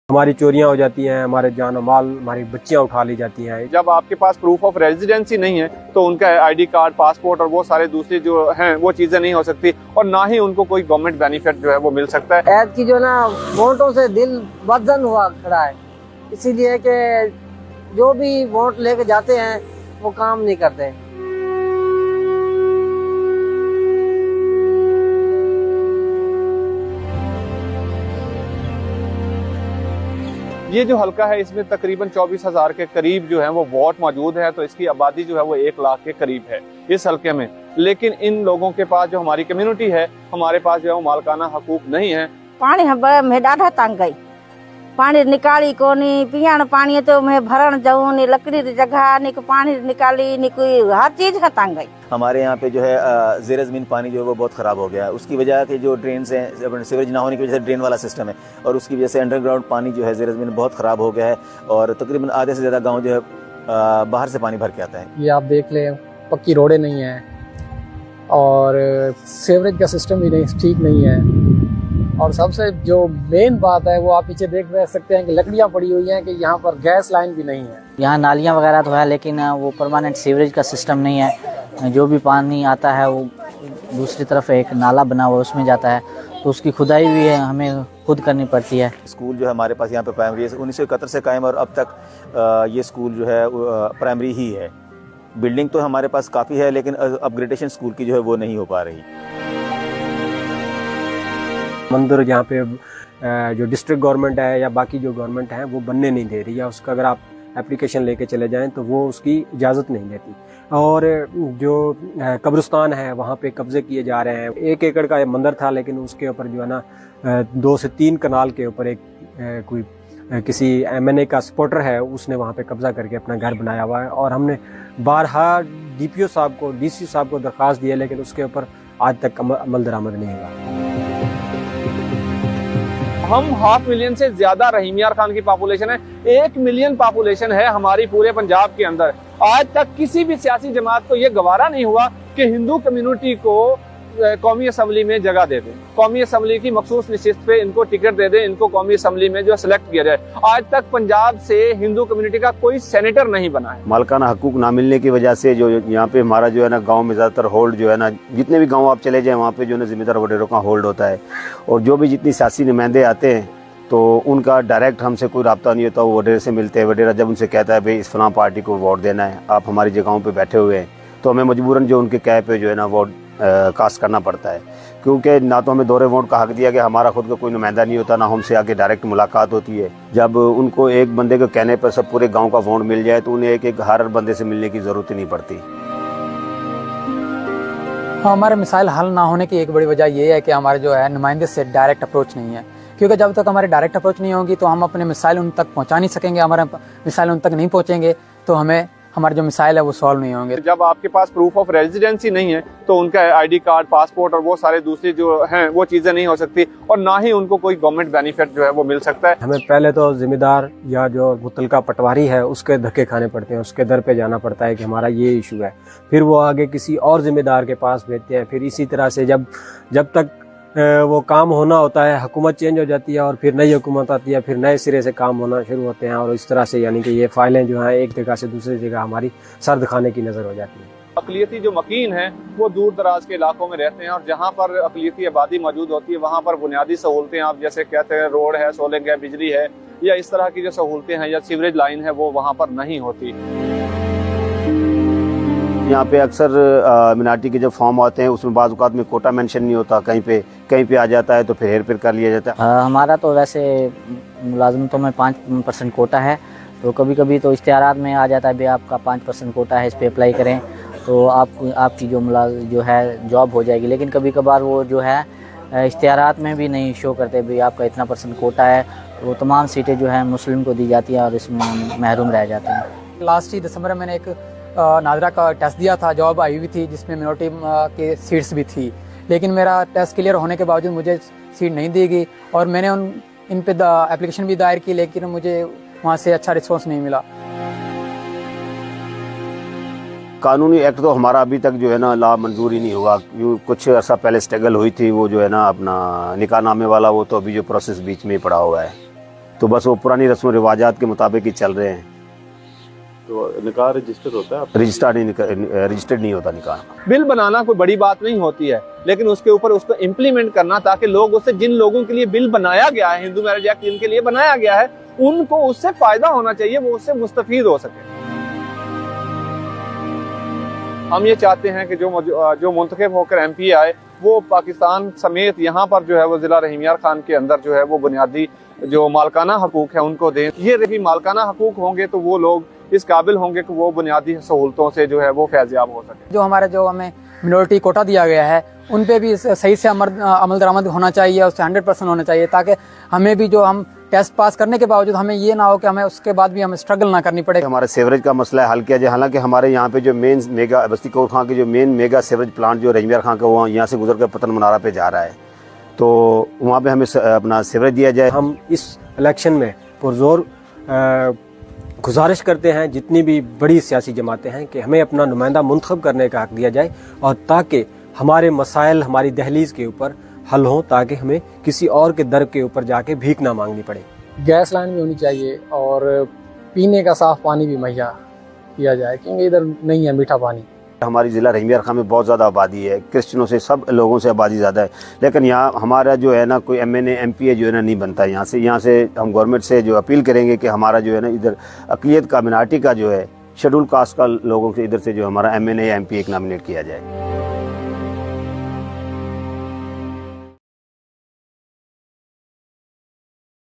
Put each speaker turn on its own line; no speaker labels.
हमारी चोरियां हो जाती हैं, हमारे जान माल, हमारी बच्चियां उठा ली जाती हैं।
जब आपके पास प्रूफ ऑफ रेजिडेंसी नहीं है तो उनका आईडी कार्ड, पासपोर्ट और वो सारे दूसरी जो हैं वो चीजें नहीं हो सकती, और ना ही उनको कोई गवर्नमेंट बेनिफिट जो है वो मिल सकता है।
ऐद की जो ना वोटों से दिल बदन हुआ खड़ा है, इसीलिए कि जो भी वोट लेके जाते हैं वो काम नहीं करते।
ये जो हलका है इसमें तकरीबन 24,000 के करीब जो है वो वोट मौजूद है, तो इसकी आबादी जो है वो 1 लाख के करीब है इस हलके में। लेकिन इन लोगों के पास, जो हमारी कम्युनिटी है, हमारे पास जो है वो मालकाना हकूक नहीं है।
पानी में ॾाढा तंग आई, पानी निकाली कोनी, पीअण पानी तो मैं भरण जाऊं, नी लकड़ी की जगह, नी पानी निकाली, नी कोई हर चीज का तंग आई।
हमारे यहाँ पे जो है ज़ेर ज़मीन पानी जो है वो बहुत ख़राब हो गया है। उसकी वजह के जो ड्रेन्स हैं, सीवरेज ना होने की वजह से ड्रेन वाला सिस्टम है, और उसकी वजह से अंडरग्राउंड पानी जो है ज़ेर ज़मीन बहुत ख़राब हो गया है, और तकरीबन आधे से ज़्यादा गाँव जो है बाहर से पानी भर के आता है।
ये आप देख लें, पक्की रोडें नहीं हैं और सीवरेज का सिस्टम भी नहीं ठीक नहीं है, और सबसे जो मेन बात है वो आप पीछे देख सकते हैं कि लकड़ियाँ पड़ी हुई हैं कि यहाँ पर गैस लाइन भी नहीं है।
यहाँ नालियाँ वगैरह तो है, लेकिन वो परमानेंट सीवरेज का सिस्टम नहीं है। जो भी पानी आता है वो दूसरी तरफ एक नाला बना हुआ उसमें जाता है, तो उसकी खुदाई भी है हमें खुद करनी पड़ती है।
स्कूल जो है हमारे पास यहाँ पे प्राइमरी 1971 से कायम, और अब तक ये स्कूल जो है प्राइमरी ही है। बिल्डिंग तो हमारे पास काफ़ी है, लेकिन अपग्रेडेशन स्कूल की जो है वो नहीं हो पा रही।
मंदिर यहाँ पे जो डिस्ट्रिक्ट गवर्नमेंट है या बाकी जो गवर्नमेंट है वो बनने नहीं दे रही है। उसका अगर आप एप्लीकेशन लेके चले जाएं तो वो उसकी इजाज़त नहीं देती। और जो कब्रिस्तान है वहाँ पे कब्जे किए जा रहे हैं। 1 एकड़ का मंदिर था, लेकिन उसके ऊपर जो है ना 2 से 3 कनाल के ऊपर एक कोई किसी MNA का सपोर्टर है, उसने वहाँ पे कब्जा करके अपना घर बनाया हुआ है। और हमने बारहा DPO साहब को, DC साहब को दरख्वास्त दी है, लेकिन उसके ऊपर आज तक अमल दरामद नहीं हुआ।
हम 500,000 मिलियन से ज्यादा रहीम यार खान की पॉपुलेशन है। 1 मिलियन पॉपुलेशन है हमारी पूरे पंजाब के अंदर। आज तक किसी भी सियासी जमात को यह गवारा नहीं हुआ कि हिंदू कम्युनिटी को कौमी असम्बली में जगह दे दें, कौमी असम्बली की मखसूस नशिस्त पे इनको टिकट दे दें, इनको कौमी असम्बली में जो सिलेक्ट किया जाए। आज तक पंजाब से हिंदू कम्युनिटी का कोई सेनेटर नहीं बना है।
मालकाना हकूक ना मिलने की वजह से जो यहाँ पे हमारा जो है ना गांव में ज़्यादातर होल्ड जो है ना, जितने भी गांव आप चले जाएं वहाँ पे जो है ना जिम्मेदार वडेरों का होल्ड होता है, और जो भी जितनी सियासी नुमाइंदे आते हैं तो उनका डायरेक्ट हमसे कोई रब्ता नहीं होता। वो वडेरे से मिलते हैं, वडेरा जब उनसे कहता है भाई इस फलां पार्टी को वोट देना है, आप हमारी जगहों पे बैठे हुए हैं, तो हमें मजबूरन जो उनके कह पे जो है ना वोट कास्ट करना पड़ता है, क्योंकि ना तो हमें दोहरे वोट का हक दिया गया, हमारा खुद का कोई नुमाइंदा नहीं होता, ना हमसे आगे डायरेक्ट मुलाकात होती है। जब उनको एक बंदे के कहने पर सब पूरे गांव का वोट मिल जाए तो उन्हें एक हर बंदे से मिलने की ज़रूरत ही नहीं पड़ती।
हमारे मिसाइल हल ना होने की एक बड़ी वजह ये है कि हमारे जो है नुमाइंदे से डायरेक्ट अप्रोच नहीं है, क्योंकि जब तक हमारी डायरेक्ट अप्रोच नहीं होगी तो हम अपने मिसाइल उन तक पहुंचा नहीं सकेंगे। हमारे मिसाइल उन तक नहीं पहुंचेंगे तो हमारे जो मिसाइल है वो सॉल्व नहीं होंगे।
जब आपके पास प्रूफ ऑफ रेजिडेंसी नहीं है तो उनका आईडी कार्ड, पासपोर्ट और वो सारे दूसरी जो हैं वो चीजें नहीं हो सकती, और ना ही उनको कोई गवर्नमेंट बेनिफिट जो है वो मिल सकता है।
हमें पहले तो जिम्मेदार या जो मुतलका पटवारी है उसके धक्के खाने पड़ते हैं, उसके दर पे जाना पड़ता है कि हमारा ये इशू है, फिर वो आगे किसी और जिम्मेदार के पास भेजते हैं। फिर इसी तरह से जब तक वो काम होना होता है, हुकूमत चेंज हो जाती है और फिर नई हुकूमत आती है, फिर नए सिरे से काम होना शुरू होते हैं, और इस तरह से यानी कि ये फाइलें जो हैं एक जगह से दूसरी जगह हमारी सर्द खाने की नज़र हो जाती है।
अक़लियती जो मकीन हैं वो दूर दराज के इलाकों में रहते हैं, और जहाँ पर अक़लियती आबादी मौजूद होती है वहाँ पर बुनियादी सहूलतें आप जैसे कहते हैं रोड है, सोलिंग है, बिजली है, या इस तरह की जो सहूलतें हैं या सीवरेज लाइन है वो वहाँ पर नहीं होती।
यहाँ पे अक्सर मिनार्टी के जब फॉर्म आते हैं उसमें बाज़ औक़ात में कोटा मेंशन नहीं होता, कहीं पे आ जाता है तो फिर हेर फेर कर लिया जाता है।
हमारा तो वैसे मुलाजमतों में 5% कोटा है, तो कभी कभी तो इश्तिहारात में आ जाता है भी आपका 5% कोटा है, इस पर अप्लाई करें तो आपकी जो है जॉब हो जाएगी। लेकिन कभी कभार वो जो है इश्तिहारात में भी नहीं शो करते भी आपका इतना % कोटा है, तो तमाम सीटें जो है मुस्लिम को दी जाती हैं और इसमें महरूम रह जाते हैं।
लास्ट ही दिसंबर में मैंने एक नादरा का टेस्ट दिया था, जॉब आई हुई थी जिसमें मिनोरिटी के सीट्स भी थी, लेकिन मेरा टेस्ट क्लियर होने के बावजूद मुझे सीट नहीं दी गई, और मैंने इन पे एप्लीकेशन भी दायर की, लेकिन मुझे वहाँ से अच्छा रिस्पॉन्स नहीं मिला।
कानूनी एक्ट तो हमारा अभी तक जो है ना ला मंजूर ही नहीं हुआ। कुछ अर्सा पहले स्ट्रगल हुई थी, वो जो है ना अपना निकाहनामे वाला, वो तो अभी जो प्रोसेस बीच में ही पड़ा हुआ है। तो बस वो पुरानी रस्म रिवाजात के मुताबिक ही चल रहे हैं।
तो निकाह रजिस्टर होता है?
रजिस्टर्ड नहीं होता निकाह।
बिल बनाना कोई बड़ी बात नहीं होती है, लेकिन उसके ऊपर उसको इम्प्लीमेंट करना, ताकि लोग उससे, जिन लोगों के लिए बिल बनाया गया है, हिंदू मैरिज एक्ट जिनके लिए बनाया गया है, उनको उससे फायदा होना चाहिए, वो उससे मुस्तफीद हो सके। हम ये चाहते हैं कि जो मुंतखब होकर MP आए वो पाकिस्तान समेत यहाँ पर जो है वो जिला रहीम यार खान के अंदर जो है वो बुनियादी जो मालकाना हकूक है उनको दें। ये भी मालकाना हकूक होंगे तो वो लोग इस काबिल होंगे कि वो बुनियादी सहूलतों से जो है वो फैज़याब हो सके।
जो हमें मिनोरिटी कोटा दिया गया है उन पे भी सही से अमल दरामद होना चाहिए, उससे 100% होना चाहिए, ताकि हमें भी जो हम टेस्ट पास करने के बावजूद हमें ये ना हो कि हमें उसके बाद भी हमें स्ट्रगल ना करनी पड़े।
हमारे सीवरेज का मसला है हल किया जाए। हालांकि हमारे यहाँ पे जो मेन मेगा बस्ती कोट खां के जो मेन मेगा सीवरेज प्लांट जो रहीम यार खां का वो यहाँ से गुजर कर पतन मनारा पे जा रहा है, तो वहाँ पे हमें अपना सीवरेज दिया जाए।
हम इस इलेक्शन में पुरजोर गुजारिश करते हैं जितनी भी बड़ी सियासी जमातें हैं कि हमें अपना नुमाइंदा मुंतखब करने का हक दिया जाए, और ताकि हमारे मसाइल हमारी दहलीज के ऊपर हल हों, ताकि हमें किसी और के दर के ऊपर जाके भीख ना मांगनी पड़े।
गैस लाइन भी होनी चाहिए और पीने का साफ पानी भी मुहैया किया जाए, क्योंकि इधर नहीं है मीठा पानी।
हमारी ज़िला रहीम यार खां में बहुत ज़्यादा आबादी है, क्रिश्चियनों से सब लोगों से आबादी ज़्यादा है, लेकिन यहाँ हमारा जो है ना कोई MNA MPA जो है ना नहीं बनता। यहाँ से हम गवर्नमेंट से जो अपील करेंगे कि हमारा जो है ना इधर अक़लियत का मिनार्टी का जो है शेड्यूल कास्ट का लोगों से इधर से जो हमारा MNA या MPA एक नॉमिनेट किया जाए।